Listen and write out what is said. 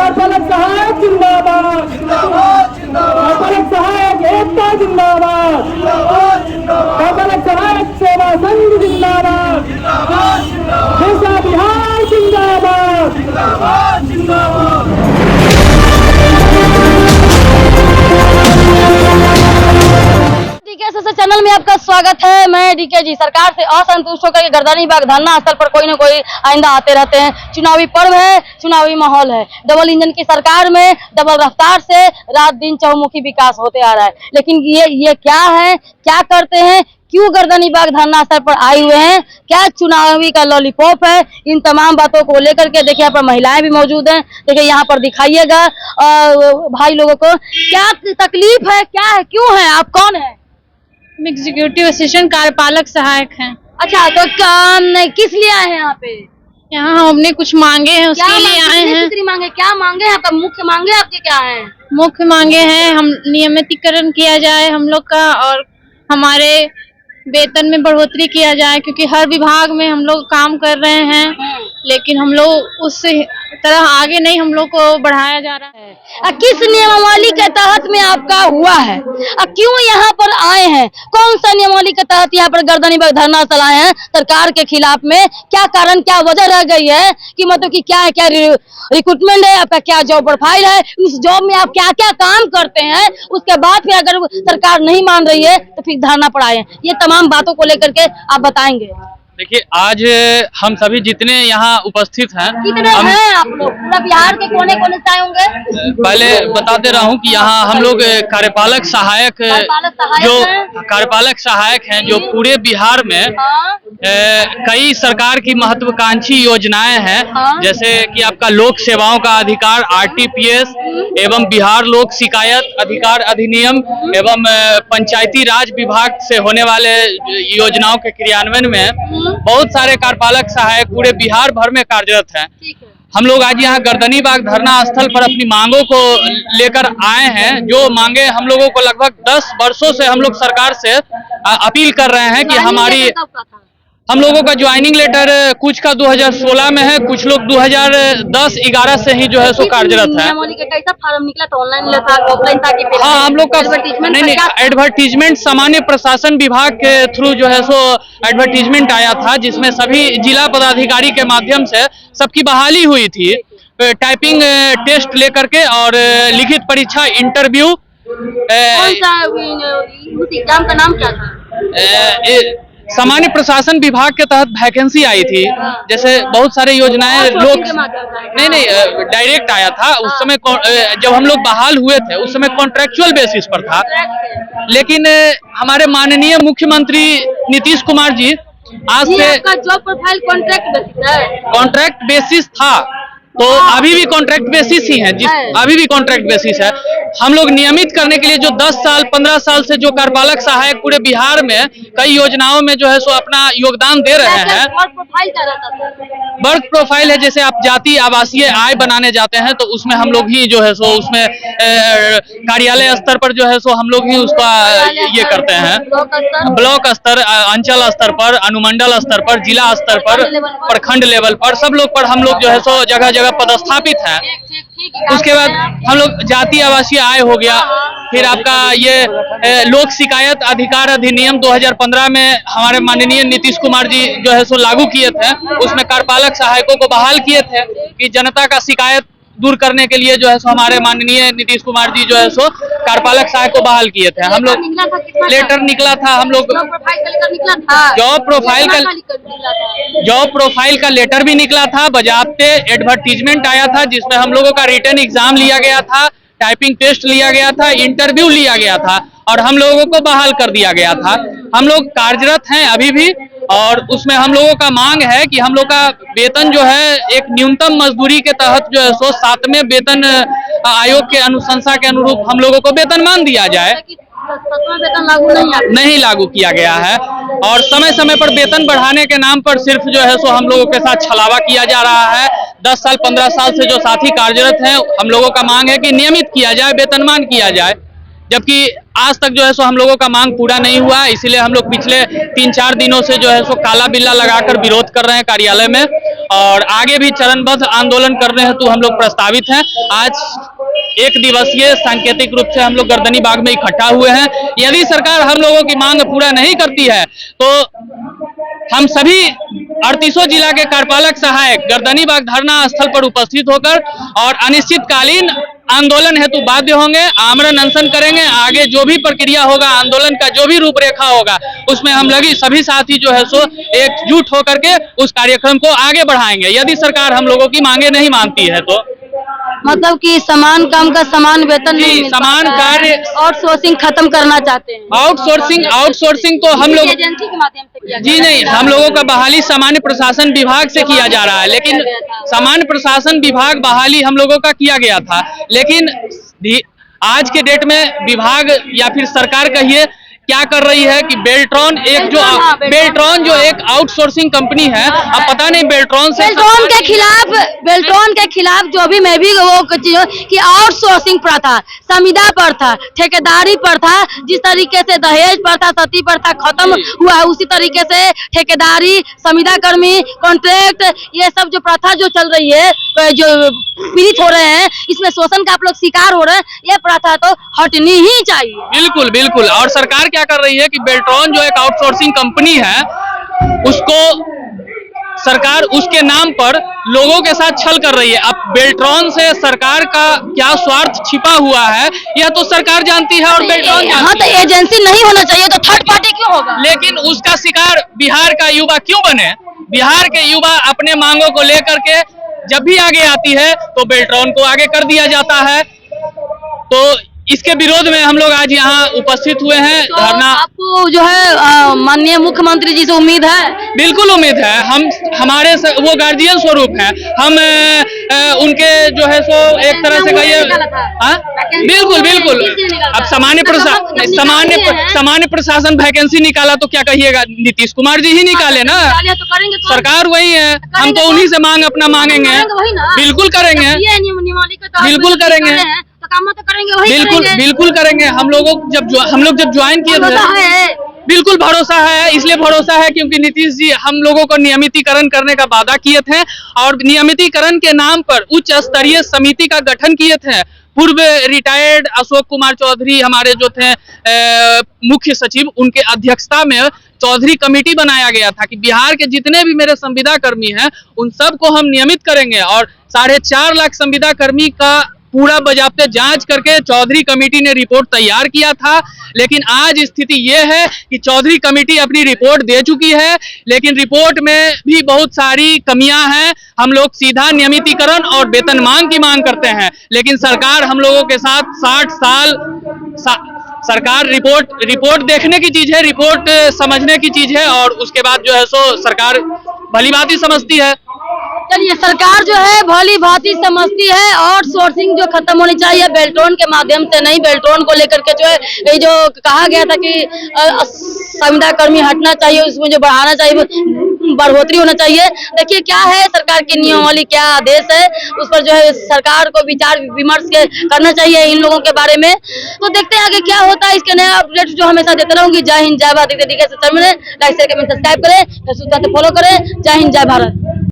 कार्यपालक सहायक जिंदाबाद, कार्यपालक सहायक एकता जिंदाबाद, कार्यपालक सहायक सेवा संघ जिंदाबाद, जैसा बिहार जिंदाबाद। चैनल में आपका स्वागत है। मैं डीके जी। सरकार से असंतुष्ट होकर गर्दनीबाग धरना स्थल पर कोई न कोई आइंदा आते रहते हैं। चुनावी पर्व है, चुनावी माहौल है। डबल इंजन की सरकार में डबल रफ्तार से रात दिन चहुमुखी विकास होते आ रहा है। लेकिन ये क्या है, क्या करते हैं, क्यों गर्दनीबाग धरना स्थल पर आए हुए हैं, क्या चुनावी का लॉलीपॉप है, इन तमाम बातों को लेकर के देखिए यहाँ पर महिलाएं भी मौजूद हैं। देखिए यहाँ पर दिखाइएगा भाई लोगों को क्या तकलीफ है, क्या है, क्यों है, आप कौन है? एग्जीक्यूटिव असिस्टेंट कार्यपालक सहायक हैं। अच्छा, तो काम नहीं किस लिए आए हैं यहाँ पे? यहाँ हमने कुछ मांगे हैं, उसके लिए आए हैं। मांगे क्या मांगे हैं आपका? मुख्य मांगे आपके क्या हैं? मुख्य मांगे हैं हम नियमितीकरण किया जाए हम लोग का, और हमारे वेतन में बढ़ोतरी किया जाए, क्योंकि हर विभाग में हम लोग काम कर रहे हैं, लेकिन हम लोग उस तरह आगे नहीं हम लोग को बढ़ाया जा रहा है। किस नियमावली के तहत में आपका हुआ है? क्यों यहाँ पर आए हैं? कौन सा नियमावली के तहत यहाँ पर गर्दनीबाग धरना चलाए हैं सरकार के खिलाफ में? क्या कारण, क्या वजह रह गई है कि मतलब कि क्या है, क्या रिक्रूटमेंट है आपका, क्या जॉब प्रोफाइल है, उस जॉब में आप क्या क्या काम करते हैं, उसके बाद फिर अगर सरकार नहीं मान रही है तो फिर धरना पर आए हैं? ये तमाम बातों को लेकर के आप बताएंगे। देखिए, आज हम सभी जितने यहाँ उपस्थित हैं, कितने हैं आप लोग? पूरा बिहार के कोने कोने से आए होंगे। पहले बता दे रहा हूँ कि यहाँ हम लोग कार्यपालक सहायक हैं जो पूरे बिहार में कई सरकार की महत्वाकांक्षी योजनाएं हैं। जैसे कि आपका लोक सेवाओं का अधिकार RTPS एवं बिहार लोक शिकायत अधिकार अधिनियम एवं पंचायती राज विभाग से होने वाले योजनाओं के क्रियान्वयन में बहुत सारे कार्यपालक सहायक पूरे बिहार भर में कार्यरत हैं। हम लोग आज यहाँ गर्दनीबाग धरना स्थल पर अपनी मांगों को लेकर आए हैं। जो मांगे हम लोगों को लगभग 10 वर्षों से हम लोग सरकार से अपील कर रहे हैं कि हमारी, हम लोगों का ज्वाइनिंग लेटर कुछ का 2016 में है, कुछ लोग 2010-11 से ही जो है सो कार्यरत है। कैसा फॉर्म निकला था? ऑनलाइन था, ऑफलाइन था? हाँ, हम लोग का नहीं एडवर्टीजमेंट सामान्य प्रशासन विभाग के थ्रू जो है सो एडवर्टीजमेंट आया था, जिसमें सभी जिला पदाधिकारी के माध्यम से सबकी बहाली हुई थी। टाइपिंग टेस्ट लेकर के और लिखित परीक्षा, इंटरव्यू। कौन सा उस एग्जाम का नाम क्या था? सामान्य प्रशासन विभाग के तहत वैकेंसी आई थी। जैसे बहुत सारे योजनाएं लोग नहीं डायरेक्ट आया था। उस समय जब हम लोग बहाल हुए थे उस समय कॉन्ट्रेक्चुअल बेसिस पर था, लेकिन हमारे माननीय मुख्यमंत्री नीतीश कुमार जी आज से जॉब प्रोफाइल कॉन्ट्रैक्ट बेसिस था, तो अभी भी कॉन्ट्रैक्ट बेसिस ही है, अभी भी कॉन्ट्रैक्ट बेसिस है। हम लोग नियमित करने के लिए जो 10 साल 15 साल से जो कार्यपालक सहायक पूरे बिहार में कई योजनाओं में जो है सो अपना योगदान दे रहे हैं। वर्क प्रोफाइल है, जैसे आप जाति आवासीय आय बनाने जाते हैं तो उसमें हम लोग ही जो है सो उसमें कार्यालय स्तर पर जो है सो हम लोग ही उसका ये करते हैं। ब्लॉक स्तर, अंचल स्तर पर, अनुमंडल स्तर पर, जिला स्तर पर, प्रखंड लेवल पर, सब लोग पर हम लोग जो है सो जगह जगह पदस्थापित है। उसके बाद हम लोग जाति आवासीय आय हो गया। फिर आपका ये लोक शिकायत अधिकार अधिनियम 2015 में हमारे माननीय नीतीश कुमार जी जो है सो लागू किए थे। उसमें कार्यपालक सहायकों को बहाल किए थे कि जनता का शिकायत दूर करने के लिए जो है सो हमारे माननीय नीतीश कुमार जी जो है सो कार्यपालक सहायक को बहाल किए थे। हम लोग लेटर निकला था, हम लोग जॉब प्रोफाइल का लेटर भी निकला था, बजाबते एडवर्टीजमेंट आया था जिसमें हम लोगों का रिटन एग्जाम लिया गया था, टाइपिंग टेस्ट लिया गया था, इंटरव्यू लिया गया था और हम लोगों को बहाल कर दिया गया था। हम लोग कार्यरत हैं अभी भी, और उसमें हम लोगों का मांग है कि हम लोग का वेतन जो है एक न्यूनतम मजदूरी के तहत जो है सो 7वें वेतन आयोग के अनुशंसा के अनुरूप हम लोगों को वेतनमान दिया जाए। नहीं लागू किया गया है, और समय समय पर वेतन बढ़ाने के नाम पर सिर्फ जो है सो हम लोगों के साथ छलावा किया जा रहा है। 10 साल 15 साल से जो साथी कार्यरत हैं, हम लोगों का मांग है कि नियमित किया जाए, वेतनमान किया जाए, जबकि आज तक जो है सो हम लोगों का मांग पूरा नहीं हुआ। इसीलिए हम लोग पिछले 3-4 दिनों से जो है सो काला बिल्ला लगाकर विरोध कर रहे हैं कार्यालय में। और आगे भी चरणबद्ध आंदोलन करने हेतु हम लोग प्रस्तावित हैं। आज एक दिवसीय सांकेतिक रूप से हम लोग गर्दनी बाग में इकट्ठा हुए हैं। यदि सरकार हम लोगों की मांग पूरा नहीं करती है तो हम सभी 38 जिला के कार्यपालक सहायक गर्दनी बाग धरना स्थल पर उपस्थित होकर और अनिश्चितकालीन आंदोलन हेतु बाध्य होंगे, आमरण अनशन करेंगे। आगे जो भी प्रक्रिया होगा, आंदोलन का जो भी रूपरेखा होगा, उसमें हम लगी सभी साथी जो है सो एकजुट होकर के उस कार्यक्रम को आगे बढ़ाएंगे, यदि सरकार हम लोगों की मांगे नहीं मानती है तो। मतलब कि समान काम का समान वेतन जी, नहीं मिल समान पाता है। कार्य- आउटसोर्सिंग खत्म करना चाहते हैं। आउटसोर्सिंग तो हम लोग एजेंसी के माध्यम से किया जी नहीं, हम लोगों का बहाली सामान्य प्रशासन विभाग से किया जा रहा है, लेकिन सामान्य प्रशासन विभाग बहाली हम लोगों का किया गया था, लेकिन आज के डेट में विभाग या फिर सरकार कहिए क्या कर रही है कि बेल्ट्रॉन जो एक आउटसोर्सिंग कंपनी है, अब पता नहीं बेल्ट्रॉन के खिलाफ जो भी मैं भी वो कि आउटसोर्सिंग प्रथा, संविदा प्रथा, ठेकेदारी प्रथा, जिस तरीके से दहेज प्रथा, सती प्रथा खत्म हुआ है, उसी तरीके से ठेकेदारी, संविदा कर्मी, कॉन्ट्रैक्ट, ये सब जो प्रथा जो चल रही है, जो पीड़ित हो रहे हैं, इसमें शोषण का आप लोग शिकार हो रहे हैं, ये प्रथा तो हटनी ही चाहिए। बिल्कुल बिल्कुल। और सरकार क्या कर रही है कि बेल्ट्रॉन जो एक आउटसोर्सिंग कंपनी है, उसको सरकार उसके नाम पर लोगों के साथ छल कर रही है। अब बेल्ट्रॉन से सरकार का क्या स्वार्थ छिपा हुआ है, यह तो सरकार जानती है और बेल्ट्रॉन जानती है। तो एजेंसी नहीं होना चाहिए तो थर्ड पार्टी क्यों होगा? लेकिन उसका शिकार बिहार का युवा क्यों बने? बिहार के युवा अपने मांगों को लेकर के जब भी आगे आती है तो बेल्ट्रॉन को आगे कर दिया जाता है। तो इसके विरोध में हम लोग आज यहाँ उपस्थित हुए हैं। तो धरना आपको जो है माननीय मुख्यमंत्री जी से उम्मीद है? बिल्कुल उम्मीद है। हम हमारे वो गार्जियन स्वरूप हैं, हम उनके जो है सो एक तरह से कहिए, बिल्कुल बिल्कुल। अब सामान्य प्रशासन वैकेंसी निकाला तो क्या कहिएगा, नीतीश कुमार जी ही निकाले ना, सरकार वही है, हम तो उन्हीं से मांग अपना मांगेंगे। बिल्कुल करेंगे, बिल्कुल करेंगे, बिल्कुल करेंगे। हम लोग जब ज्वाइन किए थे, बिल्कुल भरोसा है। इसलिए भरोसा है क्योंकि नीतीश जी हम लोगों को नियमितीकरण करने का वादा किए थे और नियमितीकरण के नाम पर उच्च स्तरीय समिति का गठन किए थे। पूर्व रिटायर्ड अशोक कुमार चौधरी हमारे जो थे मुख्य सचिव, उनके अध्यक्षता में चौधरी कमेटी बनाया गया था कि बिहार के जितने भी मेरे संविदा कर्मी हैं उन सबको हम नियमित करेंगे, और 4.5 लाख संविदा कर्मी का पूरा बजाबते जांच करके चौधरी कमेटी ने रिपोर्ट तैयार किया था। लेकिन आज स्थिति ये है कि चौधरी कमेटी अपनी रिपोर्ट दे चुकी है, लेकिन रिपोर्ट में भी बहुत सारी कमियां हैं। हम लोग सीधा नियमितीकरण और वेतन मांग की मांग करते हैं, लेकिन सरकार हम लोगों के साथ 60 साल सरकार रिपोर्ट देखने की चीज है, रिपोर्ट समझने की चीज है, और उसके बाद जो है सो सरकार भली भांति समझती है। चलिए, सरकार जो है भली भांति समझती है और सोर्सिंग जो खत्म होनी चाहिए बेल्ट्रॉन के माध्यम से नहीं, बेल्ट्रॉन को लेकर के जो है ये जो कहा गया था कि संविदा कर्मी हटना चाहिए, उसमें जो बढ़ाना चाहिए, बढ़ोतरी होना चाहिए। देखिए क्या है सरकार के नियमावली, क्या आदेश है, उस पर जो है सरकार को विचार विमर्श करना चाहिए इन लोगों के बारे में। तो देखते हैं आगे क्या होता है। इसके नए अपडेट जो हमेशा देते रहूंगी। जय हिंद, जय Bharat. Like share comment subscribe करें, फेसबुक पे फॉलो करें। जय हिंद, जय भारत।